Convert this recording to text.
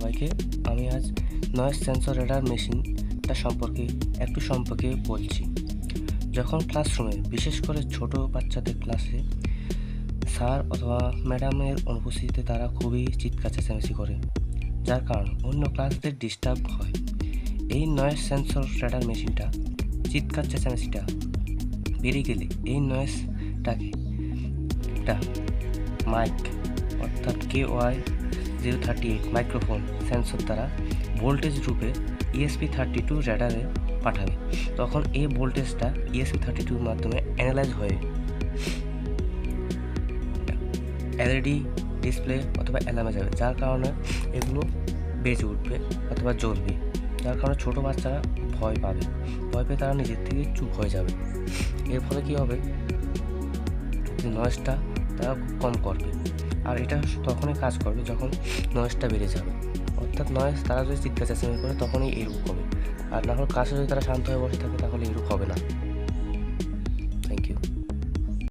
সবাইকে। আমি আজ নয়েজ সেন্সর রেডার মেশিনটা সম্পর্কে বলছি। যখন ক্লাসরুমে, বিশেষ করে ছোট বাচ্চাদের ক্লাসে, স্যার অথবা ম্যাডামের অনুপস্থিতিতে তারা খুবই চিৎকার চেঁচামেচি করে, যার কারণে অন্য ক্লাসদের ডিস্টার্ব হয়। এই নয়েজ সেন্সর রেডার মেশিনটা চিৎকার চেঁচামেচিটা বেড়ে গেলে এই নয়েজটাকে একটা মাইক অর্থাৎ KY038 মাইক্রোফোন সেন্সর দ্বারা ভোল্টেজ রূপে ESP32 রেডারে পাঠাবে। তখন এই ভোল্টেজটা ESP32 মাধ্যমে অ্যানালাইজ হয়ে LED ডিসপ্লে অথবা অ্যালার্মে যাবে, যার কারণে এগুলো বেজে উঠবে অথবা জ্বলবে, যার কারণে ছোটো বাচ্চারা ভয় পেয়ে তারা নিজের থেকে চুপ হয়ে যাবে। এর ফলে কী হবে, যে নয়েজটা তারা কম করবে। আর এটা তখনই কাজ করবে যখন নয়েজটা বেড়ে যাবে, অর্থাৎ তারা যদি চিৎকার চেঁচামেচি করে তখনই এরূপ হবে। আর না হলে ক্লাসে যদি তারা শান্ত হয়ে বসে থাকে তাহলে এরূপ হবে না।